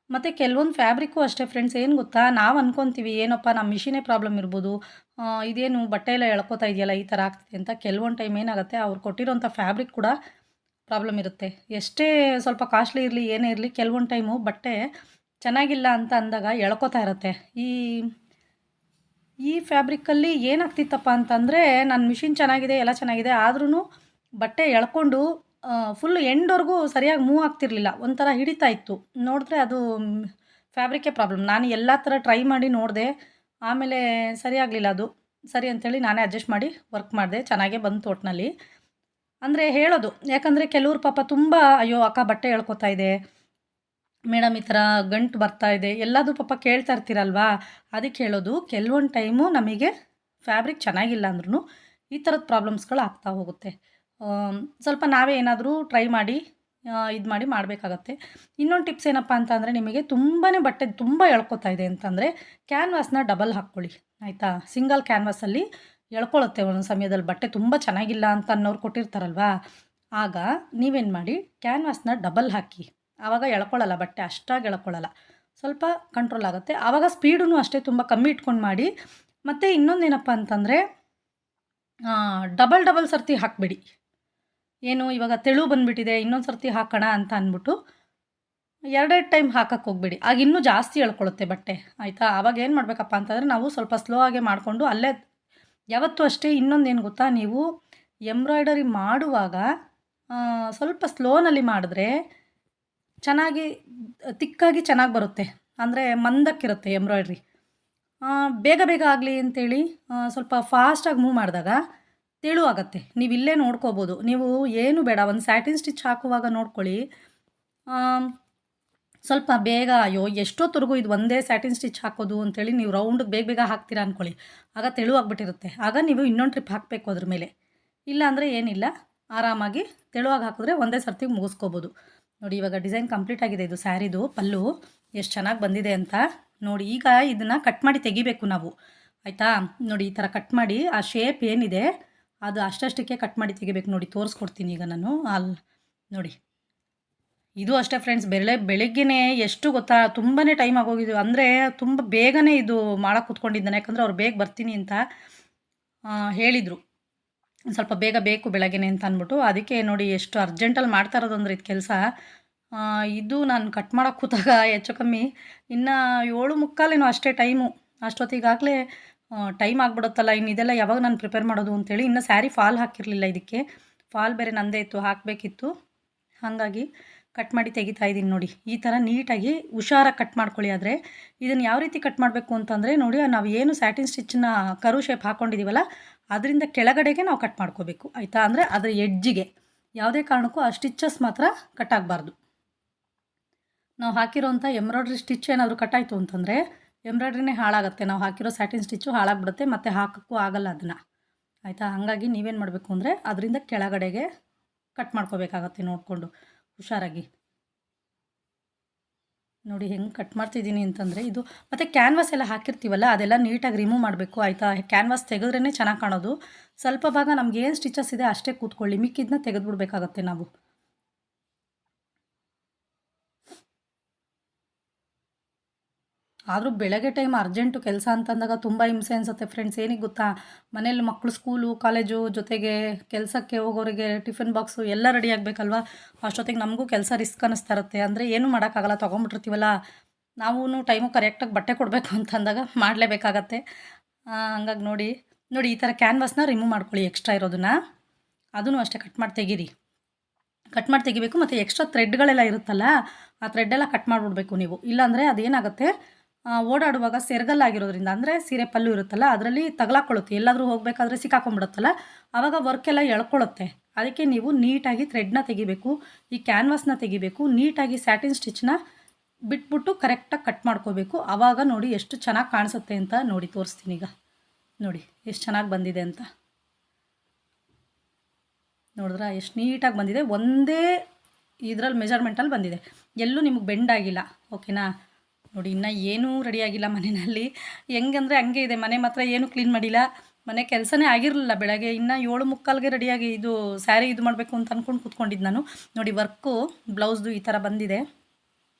ಮತ್ತು ಕೆಲವೊಂದು ಫ್ಯಾಬ್ರಿಕ್ಕು ಅಷ್ಟೇ ಫ್ರೆಂಡ್ಸ್, ಏನು ಗೊತ್ತಾ, ನಾವು ಅಂದ್ಕೊತೀವಿ ಏನಪ್ಪ ನಮ್ಮ ಮಿಷಿನೇ ಪ್ರಾಬ್ಲಮ್ ಇರ್ಬೋದು, ಇದೇನು ಬಟ್ಟೆ ಎಲ್ಲ ಎಳ್ಕೊತಾ ಇದೆಯಲ್ಲ ಈ ಥರ ಆಗ್ತಿದೆ ಅಂತ. ಕೆಲವೊಂದು ಟೈಮ್ ಏನಾಗುತ್ತೆ, ಅವ್ರು ಕೊಟ್ಟಿರೋಂಥ ಫ್ಯಾಬ್ರಿಕ್ ಕೂಡ ಪ್ರಾಬ್ಲಮ್ ಇರುತ್ತೆ. ಎಷ್ಟೇ ಸ್ವಲ್ಪ ಕಾಸ್ಟ್ಲಿ ಇರಲಿ ಏನೇ ಇರಲಿ, ಕೆಲವೊಂದು ಟೈಮು ಬಟ್ಟೆ ಚೆನ್ನಾಗಿಲ್ಲ ಅಂತ ಅಂದಾಗ ಎಳ್ಕೊತಾ ಇರುತ್ತೆ. ಈ ಫ್ಯಾಬ್ರಿಕ್ಕಲ್ಲಿ ಏನಾಗ್ತಿತ್ತಪ್ಪ ಅಂತಂದರೆ, ನನ್ನ ಮಿಷಿನ್ ಚೆನ್ನಾಗಿದೆ, ಎಲ್ಲ ಚೆನ್ನಾಗಿದೆ, ಆದ್ರೂ ಬಟ್ಟೆ ಎಳ್ಕೊಂಡು ಫುಲ್ಲು ಎಂಡ್ವರೆಗೂ ಸರಿಯಾಗಿ ಮೂವ್ ಆಗ್ತಿರಲಿಲ್ಲ, ಒಂಥರ ಹಿಡಿತಾ ಇತ್ತು. ನೋಡಿದ್ರೆ ಅದು ಫ್ಯಾಬ್ರಿಕ್ಕೇ ಪ್ರಾಬ್ಲಮ್. ನಾನು ಎಲ್ಲ ಥರ ಟ್ರೈ ಮಾಡಿ ನೋಡಿದೆ, ಆಮೇಲೆ ಸರಿಯಾಗಲಿಲ್ಲ ಅದು. ಸರಿ ಅಂಥೇಳಿ ನಾನೇ ಅಡ್ಜಸ್ಟ್ ಮಾಡಿ ವರ್ಕ್ ಮಾಡಿದೆ. ಚೆನ್ನಾಗೇ ಬಂತು ಒಟ್ಟಿನಲ್ಲಿ. ಅಂದರೆ ಹೇಳೋದು, ಯಾಕಂದರೆ ಕೆಲವ್ರು ಪಾಪ ತುಂಬ ಅಯ್ಯೋ ಅಕ್ಕ ಬಟ್ಟೆ ಎಳ್ಕೊತಾ ಇದೆ, ಮೇಡಮ್ ಈ ಥರ ಗಂಟು ಬರ್ತಾ ಇದೆ, ಎಲ್ಲದೂ ಪಾಪ ಕೇಳ್ತಾ ಇರ್ತೀರಲ್ವಾ, ಅದಕ್ಕೆ ಹೇಳೋದು ಕೆಲವೊಂದು ಟೈಮು ನಮಗೆ ಫ್ಯಾಬ್ರಿಕ್ ಚೆನ್ನಾಗಿಲ್ಲ ಅಂದ್ರೂ ಈ ಥರದ ಪ್ರಾಬ್ಲಮ್ಸ್ಗಳು ಆಗ್ತಾ ಹೋಗುತ್ತೆ. ಸ್ವಲ್ಪ ನಾವೇ ಏನಾದರೂ ಟ್ರೈ ಮಾಡಿ ಇದು ಮಾಡಿ ಮಾಡಬೇಕಾಗತ್ತೆ. ಇನ್ನೊಂದು ಟಿಪ್ಸ್ ಏನಪ್ಪ ಅಂತ ಅಂದರೆ, ನಿಮಗೆ ತುಂಬಾ ಬಟ್ಟೆ ತುಂಬ ಎಳ್ಕೊತಾ ಇದೆ ಅಂತಂದರೆ ಕ್ಯಾನ್ವಾಸ್ನ ಡಬಲ್ ಹಾಕ್ಕೊಳ್ಳಿ ಆಯಿತಾ. ಸಿಂಗಲ್ ಕ್ಯಾನ್ವಾಸಲ್ಲಿ ಎಳ್ಕೊಳ್ಳುತ್ತೆ ಒಂದೊಂದು ಸಮಯದಲ್ಲಿ ಬಟ್ಟೆ ತುಂಬ ಚೆನ್ನಾಗಿಲ್ಲ ಅಂತ ಅನ್ನೋರು ಕೊಟ್ಟಿರ್ತಾರಲ್ವಾ, ಆಗ ನೀವೇನು ಮಾಡಿ ಕ್ಯಾನ್ವಾಸ್ನ ಡಬಲ್ ಹಾಕಿ. ಆವಾಗ ಎಳ್ಕೊಳ್ಳಲ್ಲ ಬಟ್ಟೆ, ಅಷ್ಟಾಗಿ ಎಳ್ಕೊಳ್ಳಲ್ಲ, ಸ್ವಲ್ಪ ಕಂಟ್ರೋಲ್ ಆಗುತ್ತೆ. ಆವಾಗ ಸ್ಪೀಡೂ ಅಷ್ಟೇ ತುಂಬ ಕಮ್ಮಿ ಇಟ್ಕೊಂಡು ಮಾಡಿ. ಮತ್ತು ಇನ್ನೊಂದೇನಪ್ಪ ಅಂತಂದರೆ, ಡಬಲ್ ಸರ್ತಿ ಹಾಕಬೇಡಿ. ಏನು ಇವಾಗ ತೆಳು ಬಂದುಬಿಟ್ಟಿದೆ ಇನ್ನೊಂದು ಸರ್ತಿ ಹಾಕೋಣ ಅಂತ ಅಂದ್ಬಿಟ್ಟು ಎರಡೆರಡು ಟೈಮ್ ಹಾಕಕ್ಕೆ ಹೋಗಬೇಡಿ, ಆಗ ಇನ್ನೂ ಜಾಸ್ತಿ ಎಳ್ಕೊಳ್ಳುತ್ತೆ ಬಟ್ಟೆ ಆಯಿತಾ. ಆವಾಗ ಏನು ಮಾಡಬೇಕಪ್ಪ ಅಂತಂದರೆ, ನಾವು ಸ್ವಲ್ಪ ಸ್ಲೋ ಆಗೇ ಮಾಡಿಕೊಂಡು ಅಲ್ಲೇ ಯಾವತ್ತೂ ಅಷ್ಟೇ. ಇನ್ನೊಂದೇನು ಗೊತ್ತಾ, ನೀವು ಎಂಬ್ರಾಯ್ಡರಿ ಮಾಡುವಾಗ ಸ್ವಲ್ಪ ಸ್ಲೋನಲ್ಲಿ ಮಾಡಿದ್ರೆ ಚೆನ್ನಾಗಿ ತಿಕ್ಕಾಗಿ ಚೆನ್ನಾಗಿ ಬರುತ್ತೆ. ಅಂದರೆ ಮಂದಕ್ಕಿರುತ್ತೆ ಎಂಬ್ರಾಯ್ಡ್ರಿ. ಬೇಗ ಬೇಗ ಆಗಲಿ ಅಂತೇಳಿ ಸ್ವಲ್ಪ ಫಾಸ್ಟಾಗಿ ಮೂವ್ ಮಾಡಿದಾಗ ತೆಳು ಆಗುತ್ತೆ. ನೀವು ಇಲ್ಲೇ ನೋಡ್ಕೋಬೋದು. ನೀವು ಏನು ಬೇಡ, ಒಂದು ಸ್ಯಾಟಿನ್ ಸ್ಟಿಚ್ ಹಾಕುವಾಗ ನೋಡ್ಕೊಳ್ಳಿ, ಸ್ವಲ್ಪ ಬೇಗ ಅಯ್ಯೋ ಎಷ್ಟೊತ್ತವರೆಗೂ ಇದು ಒಂದೇ ಸ್ಯಾಟಿನ್ ಸ್ಟಿಚ್ ಹಾಕೋದು ಅಂತೇಳಿ ನೀವು ರೌಂಡಿಗೆ ಬೇಗ ಬೇಗ ಹಾಕ್ತೀರಾ ಅಂದ್ಕೊಳ್ಳಿ, ಆಗ ತೆಳು ಆಗಿಬಿಟ್ಟಿರುತ್ತೆ. ಆಗ ನೀವು ಇನ್ನೊಂದು ಟ್ರಿಪ್ ಹಾಕಬೇಕು ಅದ್ರ ಮೇಲೆ. ಇಲ್ಲ ಅಂದರೆ ಏನಿಲ್ಲ, ಆರಾಮಾಗಿ ತೆಳುವಾಗಿ ಹಾಕಿದ್ರೆ ಒಂದೇ ಸರ್ತಿಗೆ ಮುಗಿಸ್ಕೋಬೋದು. ನೋಡಿ ಇವಾಗ ಡಿಸೈನ್ ಕಂಪ್ಲೀಟ್ ಆಗಿದೆ. ಇದು ಸ್ಯಾರಿದು ಪಲ್ಲು ಎಷ್ಟು ಚೆನ್ನಾಗಿ ಬಂದಿದೆ ಅಂತ ನೋಡಿ. ಈಗ ಇದನ್ನು ಕಟ್ ಮಾಡಿ ತೆಗಿಬೇಕು ನಾವು ಆಯಿತಾ. ನೋಡಿ ಈ ಥರ ಕಟ್ ಮಾಡಿ ಆ ಶೇಪ್ ಏನಿದೆ ಅದು ಅಷ್ಟಕ್ಕೆ ಕಟ್ ಮಾಡಿ ತೆಗಿಬೇಕು. ನೋಡಿ ತೋರಿಸ್ಕೊಡ್ತೀನಿ ಈಗ ನಾನು ಅಲ್ಲಿ ನೋಡಿ. ಇದು ಅಷ್ಟೇ ಫ್ರೆಂಡ್ಸ್, ಬೆಳಗ್ಗೆನೇ ಎಷ್ಟು ಗೊತ್ತಾ, ತುಂಬಾ ಟೈಮ್ ಆಗೋಗಿದ್ದು. ಅಂದರೆ ತುಂಬ ಬೇಗನೆ ಇದು ಮಾಡೋಕ್ಕೆ ಕೂತ್ಕೊಂಡಿದ್ದಾನೆ, ಯಾಕಂದರೆ ಅವ್ರು ಬೇಗ ಬರ್ತೀನಿ ಅಂತ ಹೇಳಿದರು. ಸ್ವಲ್ಪ ಬೇಗ ಬೇಕು ಬೆಳಗ್ಗೆನೆ ಅಂತ ಅಂದ್ಬಿಟ್ಟು, ಅದಕ್ಕೆ ನೋಡಿ ಎಷ್ಟು ಅರ್ಜೆಂಟಲ್ಲಿ ಮಾಡ್ತಾ ಇರೋದು ಅಂದರೆ ಇದು ಕೆಲಸ. ಇದು ನಾನು ಕಟ್ ಮಾಡೋಕ್ಕೆ ಕೂತಾಗ ಹೆಚ್ಚು ಕಮ್ಮಿ ಇನ್ನು 7:45 ಅಷ್ಟೇ ಟೈಮು. ಅಷ್ಟೊತ್ತಿಗಾಗಲೇ ಟೈಮ್ ಆಗಿಬಿಡುತ್ತಲ್ಲ, ಇನ್ನು ಇದೆಲ್ಲ ಯಾವಾಗ ನಾನು ಪ್ರಿಪೇರ್ ಮಾಡೋದು ಅಂತೇಳಿ. ಇನ್ನು ಸ್ಯಾರಿ ಫಾಲ್ ಹಾಕಿರಲಿಲ್ಲ, ಇದಕ್ಕೆ ಫಾಲ್ ಬೇರೆ ನಂದೇ ಇತ್ತು, ಹಾಕಬೇಕಿತ್ತು. ಹಾಗಾಗಿ ಕಟ್ ಮಾಡಿ ತೆಗಿತಾ ಇದ್ದೀನಿ ನೋಡಿ. ಈ ಥರ ನೀಟಾಗಿ ಹುಷಾರಾಗಿ ಕಟ್ ಮಾಡ್ಕೊಳ್ಳಿ. ಆದರೆ ಇದನ್ನು ಯಾವ ರೀತಿ ಕಟ್ ಮಾಡಬೇಕು ಅಂತಂದರೆ ನೋಡಿ, ನಾವು ಏನು ಸ್ಯಾಟಿನ್ ಸ್ಟಿಚ್ಚನ್ನ ಕರು ಶೇಪ್ ಹಾಕ್ಕೊಂಡಿದ್ದೀವಲ್ಲ, ಅದರಿಂದ ಕೆಳಗಡೆಗೆ ನಾವು ಕಟ್ ಮಾಡ್ಕೋಬೇಕು ಆಯಿತಾ. ಅಂದರೆ ಅದರ ಎಡ್ಜಿಗೆ ಯಾವುದೇ ಕಾರಣಕ್ಕೂ ಆ ಸ್ಟಿಚ್ಚಸ್ ಮಾತ್ರ ಕಟ್ ಆಗಬಾರ್ದು. ನಾವು ಹಾಕಿರೋಂಥ ಎಂಬ್ರಾಯ್ಡ್ರಿ ಸ್ಟಿಚ್ ಏನಾದರೂ ಕಟ್ಟಾಯಿತು ಅಂತಂದರೆ ಎಂಬ್ರಾಯ್ಡ್ರಿನೇ ಹಾಳಾಗುತ್ತೆ. ನಾವು ಹಾಕಿರೋ ಸ್ಯಾಟಿನ್ ಸ್ಟಿಚ್ಚು ಹಾಳಾಗ್ಬಿಡುತ್ತೆ, ಮತ್ತು ಹಾಕೋಕ್ಕೂ ಆಗಲ್ಲ ಅದನ್ನು ಆಯಿತಾ. ಹಾಗಾಗಿ ನೀವೇನು ಮಾಡಬೇಕು ಅಂದರೆ ಅದರಿಂದ ಕೆಳಗಡೆಗೆ ಕಟ್ ಮಾಡ್ಕೋಬೇಕಾಗತ್ತೆ ನೋಡಿಕೊಂಡು ಹುಷಾರಾಗಿ. ನೋಡಿ ಹೆಂಗೆ ಕಟ್ ಮಾಡ್ತಿದ್ದೀನಿ ಅಂತಂದರೆ, ಇದು ಮತ್ತು ಕ್ಯಾನ್ವಾಸ್ ಎಲ್ಲ ಹಾಕಿರ್ತೀವಲ್ಲ ಅದೆಲ್ಲ ನೀಟಾಗಿ ರಿಮೂವ್ ಮಾಡಬೇಕು ಆಯಿತಾ. ಕ್ಯಾನ್ವಾಸ್ ತೆಗೆದ್ರೇ ಚೆನ್ನಾಗಿ ಕಾಣೋದು. ಸ್ವಲ್ಪ ಭಾಗ ನಮ್ಗೆ ಏನು ಸ್ಟಿಚಸ್ ಇದೆ ಅಷ್ಟೇ ಕೂತ್ಕೊಳ್ಳಿ, ಮಿಕ್ಕಿದ್ದನ್ನ ತೆಗೆದುಬಿಡ್ಬೇಕಾಗತ್ತೆ ನಾವು. ಆದರೂ ಬೆಳಗ್ಗೆ ಟೈಮ್ ಅರ್ಜೆಂಟು ಕೆಲಸ ಅಂತಂದಾಗ ತುಂಬ ಹಿಂಸೆ ಅನಿಸುತ್ತೆ ಫ್ರೆಂಡ್ಸ್. ಏನಿಗೆ ಗೊತ್ತಾ, ಮನೇಲಿ ಮಕ್ಕಳು ಸ್ಕೂಲು ಕಾಲೇಜು ಜೊತೆಗೆ ಕೆಲಸಕ್ಕೆ ಹೋಗೋರಿಗೆ ಟಿಫಿನ್ ಬಾಕ್ಸು ಎಲ್ಲ ರೆಡಿ ಆಗಬೇಕಲ್ವ. ಅಷ್ಟೊತ್ತಿಗೆ ನಮಗೂ ಕೆಲಸ ರಿಸ್ಕ್ ಅನ್ನಿಸ್ತಾ ಇರುತ್ತೆ. ಅಂದರೆ ಏನೂ ಮಾಡೋಕ್ಕಾಗಲ್ಲ, ತೊಗೊಂಬಿಟ್ಟಿರ್ತೀವಲ್ಲ ನಾವೂ ಟೈಮು ಕರೆಕ್ಟಾಗಿ ಬಟ್ಟೆ ಕೊಡಬೇಕು ಅಂತಂದಾಗ ಮಾಡಲೇಬೇಕಾಗತ್ತೆ. ಹಂಗಾಗಿ ನೋಡಿ ನೋಡಿ ಈ ಥರ ಕ್ಯಾನ್ವಾಸ್ನ ರಿಮೂವ್ ಮಾಡ್ಕೊಳ್ಳಿ, ಎಕ್ಸ್ಟ್ರಾ ಇರೋದನ್ನು. ಅದೂ ಅಷ್ಟೇ ಕಟ್ ಮಾಡಿ ತೆಗೀರಿ, ಕಟ್ ಮಾಡಿ ತೆಗಿಬೇಕು. ಮತ್ತು ಎಕ್ಸ್ಟ್ರಾ ಥ್ರೆಡ್ಗಳೆಲ್ಲ ಇರುತ್ತಲ್ಲ, ಆ ಥ್ರೆಡ್ಡೆಲ್ಲ ಕಟ್ ಮಾಡಿಬಿಡ್ಬೇಕು ನೀವು. ಇಲ್ಲಾಂದರೆ ಅದೇನಾಗುತ್ತೆ, ಓಡಾಡುವಾಗ ಸೆರಗಲ್ಲಾಗಿರೋದ್ರಿಂದ, ಅಂದರೆ ಸೀರೆ ಪಲ್ಲು ಇರುತ್ತಲ್ಲ ಅದರಲ್ಲಿ ತಗಲಾಕೊಳ್ಳುತ್ತೆ, ಎಲ್ಲಾದರೂ ಹೋಗಬೇಕಾದ್ರೆ ಸಿಕ್ಕಾಕೊಂಡ್ಬಿಡುತ್ತಲ್ಲ, ಆವಾಗ ವರ್ಕೆಲ್ಲ ಎಳ್ಕೊಳ್ಳುತ್ತೆ. ಅದಕ್ಕೆ ನೀವು ನೀಟಾಗಿ ಥ್ರೆಡ್ನ ತೆಗಿಬೇಕು, ಈ ಕ್ಯಾನ್ವಾಸ್ನ ತೆಗಿಬೇಕು, ನೀಟಾಗಿ ಸ್ಯಾಟಿನ್ ಸ್ಟಿಚ್ನ ಬಿಟ್ಬಿಟ್ಟು ಕರೆಕ್ಟಾಗಿ ಕಟ್ ಮಾಡ್ಕೋಬೇಕು. ಆವಾಗ ನೋಡಿ ಎಷ್ಟು ಚೆನ್ನಾಗಿ ಕಾಣಿಸುತ್ತೆ ಅಂತ ನೋಡಿ ತೋರಿಸ್ತೀನಿ ಈಗ. ನೋಡಿ ಎಷ್ಟು ಚೆನ್ನಾಗಿ ಬಂದಿದೆ ಅಂತ ನೋಡಿದ್ರಾ, ಎಷ್ಟು ನೀಟಾಗಿ ಬಂದಿದೆ. ಒಂದೇ ಇದರಲ್ಲಿ ಮೆಜರ್ಮೆಂಟಲ್ಲಿ ಬಂದಿದೆ, ಎಲ್ಲೂ ನಿಮಗೆ ಬೆಂಡ್ ಆಗಿಲ್ಲ. ಓಕೆನಾ. ನೋಡಿ ಇನ್ನೂ ಏನೂ ರೆಡಿಯಾಗಿಲ್ಲ ಮನೆಯಲ್ಲಿ, ಹೆಂಗಂದರೆ ಹಂಗೆ ಇದೆ. ಮನೆ ಮಾತ್ರ ಏನೂ ಕ್ಲೀನ್ ಮಾಡಿಲ್ಲ, ಮನೆ ಕೆಲಸನೇ ಆಗಿರಲಿಲ್ಲ ಬೆಳಗ್ಗೆ. ಇನ್ನು 7:45ಗೆ ರೆಡಿಯಾಗಿ ಇದು ಸ್ಯಾರಿ ಇದು ಮಾಡಬೇಕು ಅಂತ ಅಂದ್ಕೊಂಡು ಕೂತ್ಕೊಂಡಿದ್ದು ನಾನು. ನೋಡಿ ವರ್ಕು ಬ್ಲೌಸ್ದು ಈ ಥರ ಬಂದಿದೆ,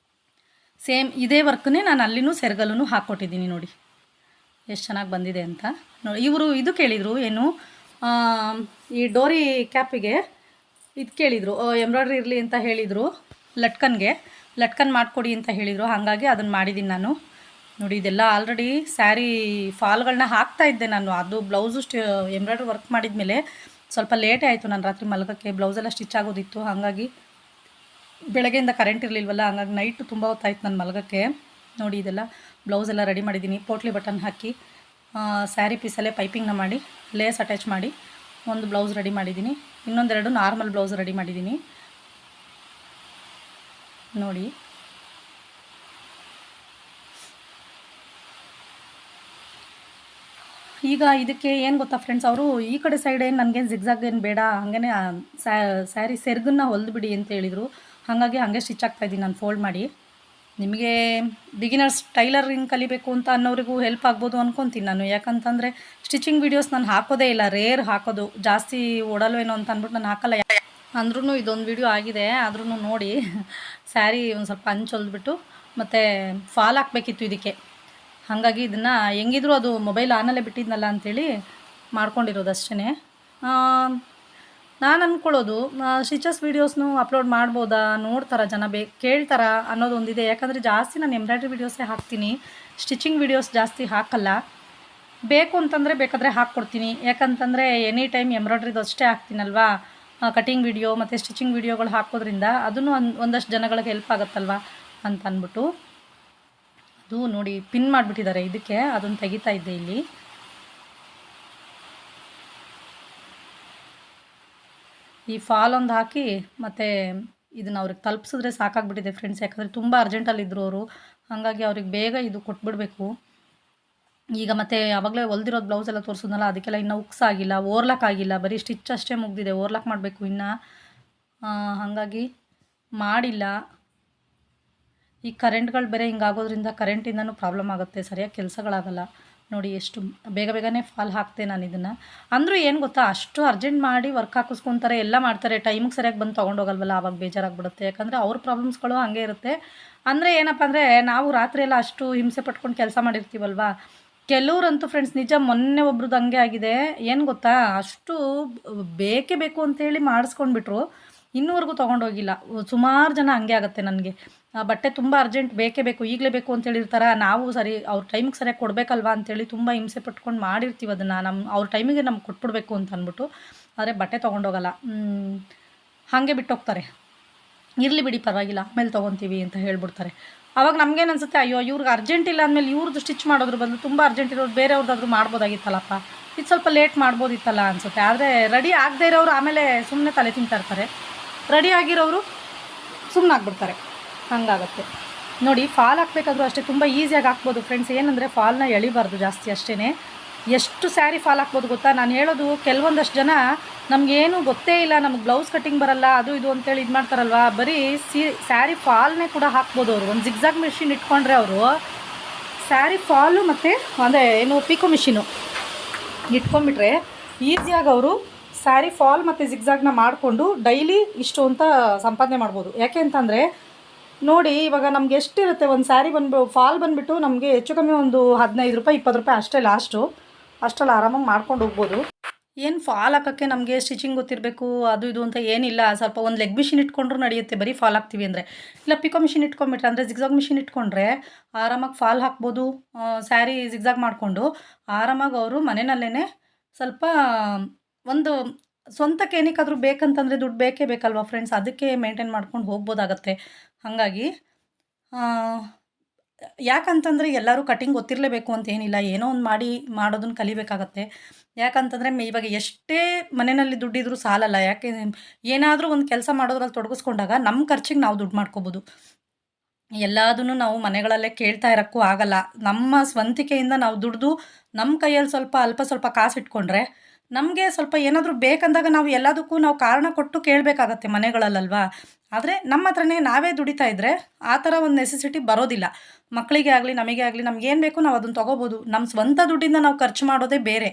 ಸೇಮ್ ಇದೇ ವರ್ಕನ್ನೇ ನಾನು ಅಲ್ಲಿನೂ ಸೆರಗಲ್ಲೂ ಹಾಕ್ಕೊಟ್ಟಿದ್ದೀನಿ. ನೋಡಿ ಎಷ್ಟು ಚೆನ್ನಾಗಿ ಬಂದಿದೆ ಅಂತ ನೋಡಿ. ಇವರು ಇದು ಕೇಳಿದರು, ಏನು ಈ ಡೋರಿ ಕ್ಯಾಪಿಗೆ ಇದು ಕೇಳಿದರು, ಎಂಬ್ರಾಯ್ಡ್ರಿ ಇರಲಿ ಅಂತ ಹೇಳಿದರು, ಲಟ್ಕನ್ ಮಾಡಿಕೊಡಿ ಅಂತ ಹೇಳಿದರು. ಹಾಗಾಗಿ ಅದನ್ನು ಮಾಡಿದ್ದೀನಿ ನಾನು. ನೋಡಿ ಇದೆಲ್ಲ ಆಲ್ರೆಡಿ ಸ್ಯಾರಿ ಫಾಲ್ಗಳನ್ನ ಹಾಕ್ತಾಯಿದ್ದೆ ನಾನು. ಅದು ಬ್ಲೌಸು ಎಂಬ್ರಾಯ್ಡ್ರಿ ವರ್ಕ್ ಮಾಡಿದ ಮೇಲೆ ಸ್ವಲ್ಪ ಲೇಟೇ ಆಯಿತು ನಾನು ರಾತ್ರಿ ಮಲಗೋಕ್ಕೆ. ಬ್ಲೌಸೆಲ್ಲ ಸ್ಟಿಚ್ ಆಗೋದಿತ್ತು, ಹಾಗಾಗಿ ಬೆಳಗ್ಗೆಯಿಂದ ಕರೆಂಟ್ ಇರಲಿಲ್ವಲ್ಲ, ಹಂಗಾಗಿ ನೈಟು ತುಂಬ ಹೊತ್ತಾಯ್ತು ನಾನು ಮಲಗೋಕ್ಕೆ. ನೋಡಿ ಇದೆಲ್ಲ ಬ್ಲೌಸೆಲ್ಲ ರೆಡಿ ಮಾಡಿದ್ದೀನಿ, ಪೋಟ್ಲಿ ಬಟನ್ ಹಾಕಿ ಸ್ಯಾರಿ ಪೀಸಲ್ಲೇ ಪೈಪಿಂಗ್ನ ಮಾಡಿ ಲೇಸ್ ಅಟ್ಯಾಚ್ ಮಾಡಿ ಒಂದು ಬ್ಲೌಸ್ ರೆಡಿ ಮಾಡಿದ್ದೀನಿ. ಇನ್ನೊಂದೆರಡು ನಾರ್ಮಲ್ ಬ್ಲೌಸ್ ರೆಡಿ ಮಾಡಿದ್ದೀನಿ ನೋಡಿ. ಈಗ ಇದಕ್ಕೆ ಏನು ಗೊತ್ತಾ ಫ್ರೆಂಡ್ಸ್, ಅವರು ಈ ಕಡೆ ಸೈಡ್ ಏನು ನನಗೇನು ಜಿಗ್ಜಾಗ್ ಏನು ಬೇಡ, ಹಾಗೇ ಸ್ಯಾರಿ ಸೆರ್ಗನ್ನ ಹೊಲಿದ್ಬಿಡಿ ಅಂತ ಹೇಳಿದರು. ಹಾಗಾಗಿ ಹಾಗೆ ಸ್ಟಿಚ್ ಆಗ್ತಾಯಿದ್ದೀನಿ ನಾನು ಫೋಲ್ಡ್ ಮಾಡಿ. ನಿಮಗೆ ಬಿಗಿನರ್ಸ್ ಟೈಲರಿಂಗ್ ಕಲಿಬೇಕು ಅಂತ ಅನ್ನೋರಿಗೂ ಹೆಲ್ಪ್ ಆಗ್ಬೋದು ಅಂದ್ಕೊತೀನಿ ನಾನು. ಯಾಕಂತಂದರೆ ಸ್ಟಿಚಿಂಗ್ ವೀಡಿಯೋಸ್ ನಾನು ಹಾಕೋದೇ ಇಲ್ಲ, ರೇರ್ ಹಾಕೋದು, ಜಾಸ್ತಿ ಓಡಲ್ವೇನೋ ಅಂತ ಅಂದ್ಬಿಟ್ಟು ನಾನು ಹಾಕಲ್ಲ. ಅಂದ್ರೂ ಇದೊಂದು ವಿಡಿಯೋ ಆಗಿದೆ, ಆದ್ರೂ ನೋಡಿ. ಸ್ಯಾರಿ ಒಂದು ಸ್ವಲ್ಪ ಅಂಚು ಹೊಲ್ದ್ಬಿಟ್ಟು ಮತ್ತು ಫಾಲ್ ಹಾಕಬೇಕಿತ್ತು ಇದಕ್ಕೆ. ಹಾಗಾಗಿ ಇದನ್ನು ಹೆಂಗಿದ್ರು ಅದು ಮೊಬೈಲ್ ಆನಲ್ಲೇ ಬಿಟ್ಟಿದ್ನಲ್ಲ ಅಂಥೇಳಿ ಮಾಡ್ಕೊಂಡಿರೋದು ಅಷ್ಟೇ. ನಾನು ಅಂದ್ಕೊಳ್ಳೋದು ಸ್ಟಿಚಸ್ ವೀಡಿಯೋಸ್ನು ಅಪ್ಲೋಡ್ ಮಾಡ್ಬೋದಾ, ನೋಡ್ತಾರ ಜನ, ಕೇಳ್ತಾರ ಅನ್ನೋದೊಂದಿದೆ. ಯಾಕಂದರೆ ಜಾಸ್ತಿ ನಾನು ಎಂಬ್ರಾಯ್ಡ್ರಿ ವೀಡಿಯೋಸೇ ಹಾಕ್ತೀನಿ, ಸ್ಟಿಚಿಂಗ್ ವೀಡಿಯೋಸ್ ಜಾಸ್ತಿ ಹಾಕಲ್ಲ. ಬೇಕು ಅಂತಂದರೆ ಬೇಕಾದರೆ ಹಾಕ್ಕೊಡ್ತೀನಿ. ಯಾಕಂತಂದರೆ ಎನಿ ಟೈಮ್ ಎಂಬ್ರಾಯ್ಡ್ರಿದು ಅಷ್ಟೇ ಹಾಕ್ತೀನಲ್ವಾ. ಕಟಿಂಗ್ ವಿಡಿಯೋ ಮತ್ತು ಸ್ಟಿಚಿಂಗ್ ವಿಡಿಯೋಗಳು ಹಾಕೋದ್ರಿಂದ ಅದನ್ನು ಒಂದಷ್ಟು ಜನಗಳಿಗೆ ಹೆಲ್ಪ್ ಆಗುತ್ತಲ್ವ ಅಂತ ಅಂದ್ಬಿಟ್ಟು. ಅದು ನೋಡಿ ಪಿನ್ ಮಾಡಿಬಿಟ್ಟಿದ್ದಾರೆ ಇದಕ್ಕೆ, ಅದನ್ನು ತೆಗಿತಾ ಇದ್ದೆ ಇಲ್ಲಿ. ಈ ಫಾಲ್ ಒಂದು ಹಾಕಿ ಮತ್ತು ಇದನ್ನು ಅವ್ರಿಗೆ ತಲುಪಿಸಿದ್ರೆ ಸಾಕಾಗ್ಬಿಟ್ಟಿದೆ ಫ್ರೆಂಡ್ಸ್. ಯಾಕಂದರೆ ತುಂಬ ಅರ್ಜೆಂಟಲ್ಲಿದ್ದರು ಅವರು, ಹಾಗಾಗಿ ಅವ್ರಿಗೆ ಬೇಗ ಇದು ಕೊಟ್ಬಿಡಬೇಕು. ಈಗ ಮತ್ತೆ ಆವಾಗಲೇ ಹೊಲ್ದಿರೋದು ಬ್ಲೌಸ್ ಎಲ್ಲ ತೋರಿಸಿದ್ನಲ್ಲ, ಅದಕ್ಕೆಲ್ಲ ಇನ್ನೂ ಉಕ್ಸ್ ಆಗಿಲ್ಲ, ಓರ್ಲಾಕ್ ಆಗಿಲ್ಲ, ಬರೀ ಸ್ಟಿಚ್ ಅಷ್ಟೇ ಮುಗ್ದಿದೆ, ಓರ್ಲಾಕ್ ಮಾಡಬೇಕು ಇನ್ನು. ಹಾಗಾಗಿ ಮಾಡಿಲ್ಲ. ಈ ಕರೆಂಟ್ಗಳು ಬೇರೆ ಹಿಂಗಾಗೋದ್ರಿಂದ ಕರೆಂಟಿಂದನೂ ಪ್ರಾಬ್ಲಮ್ ಆಗುತ್ತೆ, ಸರಿಯಾಗಿ ಕೆಲಸಗಳಾಗಲ್ಲ ನೋಡಿ. ಎಷ್ಟು ಬೇಗನೆ ಫಾಲ್ ಹಾಕ್ತೆ ನಾನು ಇದನ್ನು. ಅಂದರೂ ಏನು ಗೊತ್ತಾ, ಅಷ್ಟು ಅರ್ಜೆಂಟ್ ಮಾಡಿ ವರ್ಕ್ ಹಾಕಿಸ್ಕೊತಾರೆ, ಎಲ್ಲ ಮಾಡ್ತಾರೆ, ಟೈಮಿಗೆ ಸರಿಯಾಗಿ ಬಂದು ತೊಗೊಂಡೋಗಲ್ವಲ್ಲ, ಆವಾಗ ಬೇಜಾರಾಗ್ಬಿಡುತ್ತೆ. ಯಾಕಂದರೆ ಅವ್ರ ಪ್ರಾಬ್ಲಮ್ಸ್ಗಳು ಹಾಗೆ ಇರುತ್ತೆ. ಅಂದರೆ ಏನಪ್ಪ ಅಂದರೆ, ನಾವು ರಾತ್ರಿ ಎಲ್ಲ ಅಷ್ಟು ಹಿಂಸೆ ಪಟ್ಕೊಂಡು ಕೆಲಸ ಮಾಡಿರ್ತೀವಲ್ವ. ಕೆಲವ್ರಂತೂ ಫ್ರೆಂಡ್ಸ್ ನಿಜ, ಮೊನ್ನೆ ಒಬ್ರದ್ದು ಹಂಗೆ ಆಗಿದೆ. ಏನು ಗೊತ್ತಾ, ಅಷ್ಟು ಬೇಕೇ ಬೇಕು ಅಂತೇಳಿ ಮಾಡಿಸ್ಕೊಂಡ್ಬಿಟ್ರು, ಇನ್ನೂವರೆಗೂ ತೊಗೊಂಡೋಗಿಲ್ಲ. ಸುಮಾರು ಜನ ಹಂಗೆ ಆಗುತ್ತೆ. ನನಗೆ ಬಟ್ಟೆ ತುಂಬ ಅರ್ಜೆಂಟ್ ಬೇಕೇ ಬೇಕು, ಈಗಲೇ ಬೇಕು ಅಂತೇಳಿರ್ತಾರೆ. ನಾವು ಸರಿ ಅವ್ರ ಟೈಮಿಗೆ ಸರಿಯಾಗಿ ಕೊಡಬೇಕಲ್ವಾ ಅಂತೇಳಿ ತುಂಬ ಹಿಂಸೆ ಪಟ್ಕೊಂಡು ಮಾಡಿರ್ತೀವಿ ಅದನ್ನು, ಅವ್ರ ಟೈಮಿಗೆ ನಮ್ಗೆ ಕೊಟ್ಬಿಡ್ಬೇಕು ಅಂತ ಅಂದ್ಬಿಟ್ಟು. ಆದರೆ ಬಟ್ಟೆ ತೊಗೊಂಡೋಗಲ್ಲ, ಹಾಗೆ ಬಿಟ್ಟೋಗ್ತಾರೆ. ಇರಲಿ ಬಿಡಿ ಪರವಾಗಿಲ್ಲ, ಆಮೇಲೆ ತೊಗೊತೀವಿ ಅಂತ ಹೇಳ್ಬಿಡ್ತಾರೆ. ಆವಾಗ ನಮಗೇನು ಅನಿಸುತ್ತೆ, ಅಯ್ಯೋ ಇವ್ರಿಗೆ ಅರ್ಜೆಂಟ್ ಇಲ್ಲ ಅಂದಮೇಲೆ ಇವ್ರದ್ದು ಸ್ಟಿಚ್ ಮಾಡೋದ್ರ ಬದಲು ತುಂಬ ಅರ್ಜೆಂಟ್ ಇರೋರು ಬೇರೆಯವ್ರದ್ದಾದ್ರೂ ಮಾಡ್ಬೋದಾಗಿತ್ತಲ್ಲಪ್ಪ, ಇದು ಸ್ವಲ್ಪ ಲೇಟ್ ಮಾಡ್ಬೋದಿತ್ತಲ್ಲ ಅನಿಸುತ್ತೆ. ಆದರೆ ರೆಡಿ ಆಗದೇ ಇರೋರು ಆಮೇಲೆ ಸುಮ್ಮನೆ ತಲೆ ತಿಂತಾ ಇರ್ತಾರೆ, ರೆಡಿ ಆಗಿರೋರು ಸುಮ್ಮನೆ ಆಗ್ಬಿಡ್ತಾರೆ, ಹಂಗಾಗತ್ತೆ ನೋಡಿ. ಫಾಲ್ ಹಾಕಬೇಕಾದ್ರೂ ಅಷ್ಟೇ ತುಂಬ ಈಸಿಯಾಗಿ ಹಾಕ್ಬೋದು ಫ್ರೆಂಡ್ಸ್. ಏನಂದರೆ ಫಾಲ್ನ ಎಳಿಬಾರ್ದು ಜಾಸ್ತಿ ಅಷ್ಟೇ. ಎಷ್ಟು ಸ್ಯಾರಿ ಫಾಲ್ ಹಾಕ್ಬೋದು ಗೊತ್ತಾ. ನಾನು ಹೇಳೋದು, ಕೆಲವೊಂದಷ್ಟು ಜನ ನಮಗೇನು ಗೊತ್ತೇ ಇಲ್ಲ, ನಮಗೆ ಬ್ಲೌಸ್ ಕಟ್ಟಿಂಗ್ ಬರಲ್ಲ, ಅದು ಇದು ಅಂತೇಳಿ ಇದು ಮಾಡ್ತಾರಲ್ವ, ಬರೀ ಸ್ಯಾರಿ ಫಾಲ್ನೇ ಕೂಡ ಹಾಕ್ಬೋದು ಅವರು. ಒಂದು ಜಿಗ್ಜಾಗ್ ಮಿಷಿನ್ ಇಟ್ಕೊಂಡ್ರೆ ಅವರು ಸ್ಯಾರಿ ಫಾಲು ಮತ್ತು ಅಂದರೆ ಏನು ಪಿಕೋ ಮಿಷಿನು ಇಟ್ಕೊಂಡ್ಬಿಟ್ರೆ ಈಸಿಯಾಗಿ ಅವರು ಸ್ಯಾರಿ ಫಾಲ್ ಮತ್ತು ಜಿಗ್ಜಾಗ್ನ ಮಾಡಿಕೊಂಡು ಡೈಲಿ ಇಷ್ಟು ಅಂತ ಸಂಪಾದನೆ ಮಾಡ್ಬೋದು. ಯಾಕೆ ಅಂತಂದರೆ ನೋಡಿ, ಇವಾಗ ನಮ್ಗೆ ಎಷ್ಟಿರುತ್ತೆ ಒಂದು ಸ್ಯಾರಿ ಫಾಲ್ ಬಂದುಬಿಟ್ಟು ನಮಗೆ ಹೆಚ್ಚು ಕಮ್ಮಿ ಒಂದು 15 ರೂಪಾಯಿ 20 ರೂಪಾಯಿ ಅಷ್ಟೇ ಲಾಸ್ಟು. ಅಷ್ಟರಲ್ಲಿ ಆರಾಮಾಗಿ ಮಾಡ್ಕೊಂಡು ಹೋಗ್ಬೋದು. ಏನು ಫಾಲ್ ಹಾಕೋಕ್ಕೆ ನಮಗೆ ಸ್ಟಿಚಿಂಗ್ ಗೊತ್ತಿರಬೇಕು ಅದು ಇದು ಅಂತ ಏನಿಲ್ಲ. ಸ್ವಲ್ಪ ಒಂದು ಲೆಗ್ ಮಿಷಿನ್ ಇಟ್ಕೊಂಡ್ರೂ ನಡೆಯುತ್ತೆ, ಬರೀ ಫಾಲ್ ಹಾಕ್ತೀವಿ ಅಂದರೆ. ಇಲ್ಲ ಪಿಕೋ ಮಿಷಿನ್ ಇಟ್ಕೊಂಡ್ಬಿಟ್ರೆ, ಅಂದರೆ ಜಿಗ್ಜಾಗ್ ಮಿಷಿನ್ ಇಟ್ಕೊಂಡ್ರೆ ಆರಾಮಾಗಿ ಫಾಲ್ ಹಾಕ್ಬೋದು. ಸ್ಯಾರಿ ಜಿಗ್ಜಾಗ್ ಮಾಡಿಕೊಂಡು ಆರಾಮಾಗಿ ಅವರು ಮನೆಯಲ್ಲೇ ಸ್ವಲ್ಪ ಒಂದು ಸ್ವಂತಕ್ಕೆ ಏನಕ್ಕಾದರೂ ಬೇಕಂತಂದರೆ ದುಡ್ಡು ಬೇಕೇ ಬೇಕಲ್ವ ಫ್ರೆಂಡ್ಸ್, ಅದಕ್ಕೆ ಮೇಂಟೈನ್ ಮಾಡ್ಕೊಂಡು ಹೋಗ್ಬೋದಾಗತ್ತೆ. ಹಾಗಾಗಿ ಯಾಕಂತಂದರೆ ಎಲ್ಲರೂ ಕಟಿಂಗ್ ಗೊತ್ತಿರಲೇಬೇಕು ಅಂತ ಏನಿಲ್ಲ, ಏನೋ ಒಂದು ಮಾಡೋದನ್ನ ಕಲಿಬೇಕಾಗತ್ತೆ. ಯಾಕಂತಂದರೆ ಇವಾಗ ಎಷ್ಟೇ ಮನೆಯಲ್ಲಿ ದುಡ್ಡಿದ್ರೂ ಸಾಲಲ್ಲ. ಯಾಕೆ, ಏನಾದರೂ ಒಂದು ಕೆಲಸ ಮಾಡೋದ್ರಲ್ಲಿ ತೊಡಗಿಸ್ಕೊಂಡಾಗ ನಮ್ಮ ಖರ್ಚಿಗೆ ನಾವು ದುಡ್ಡು ಮಾಡ್ಕೋಬೋದು. ಎಲ್ಲದನ್ನು ನಾವು ಮನೆಗಳಲ್ಲೇ ಕೇಳ್ತಾ ಇರೋಕ್ಕೂ ಆಗಲ್ಲ. ನಮ್ಮ ಸ್ವಂತಿಕೆಯಿಂದ ನಾವು ದುಡಿದು ನಮ್ಮ ಕೈಯಲ್ಲಿ ಅಲ್ಪ ಸ್ವಲ್ಪ ಕಾಸು ಇಟ್ಕೊಂಡ್ರೆ ನಮಗೆ ಸ್ವಲ್ಪ ಏನಾದರೂ ಬೇಕಂದಾಗ ನಾವು ಎಲ್ಲದಕ್ಕೂ ನಾವು ಕಾರಣ ಕೊಟ್ಟು ಕೇಳಬೇಕಾಗತ್ತೆ ಮನೆಗಳಲ್ಲಲ್ವಾ. ಆದರೆ ನಮ್ಮ ಹತ್ರನೇ ನಾವೇ ದುಡಿತಾ ಇದ್ದರೆ ಆ ಥರ ಒಂದು ನೆಸೆಸಿಟಿ ಬರೋದಿಲ್ಲ. ಮಕ್ಕಳಿಗೆ ಆಗಲಿ ನಮಗೆ ಆಗಲಿ ನಮಗೇನು ಬೇಕು ನಾವು ಅದನ್ನು ತೊಗೋಬೋದು. ನಮ್ಮ ಸ್ವಂತ ದುಡ್ಡಿಂದ ನಾವು ಖರ್ಚು ಮಾಡೋದೇ ಬೇರೆ,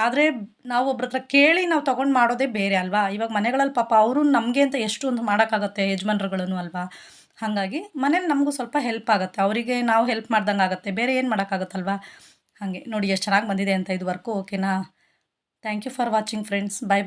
ಆದರೆ ನಾವು ಒಬ್ರ ಹತ್ರ ಕೇಳಿ ನಾವು ತೊಗೊಂಡು ಮಾಡೋದೇ ಬೇರೆ ಅಲ್ವಾ. ಇವಾಗ ಮನೆಗಳಲ್ಲಿ ಪಾಪ ಅವರು ನಮಗೆ ಅಂತ ಎಷ್ಟು ಒಂದು ಮಾಡೋಕ್ಕಾಗತ್ತೆ ಯಜಮಾನ್ರುಗಳನ್ನು ಅಲ್ವಾ. ಹಾಗಾಗಿ ಮನೇಲಿ ನಮಗೂ ಸ್ವಲ್ಪ ಹೆಲ್ಪ್ ಆಗುತ್ತೆ, ಅವರಿಗೆ ನಾವು ಹೆಲ್ಪ್ ಮಾಡ್ದಂಗೆ ಆಗುತ್ತೆ, ಬೇರೆ ಏನು ಮಾಡೋಕ್ಕಾಗತ್ತಲ್ವಾ. ಹಾಗೆ ನೋಡಿ ಎಷ್ಟು ಚೆನ್ನಾಗಿ ಬಂದಿದೆ ಅಂತ ಇದು ವರ್ಕು. ಓಕೆನಾ. Thank you for watching friends. Bye.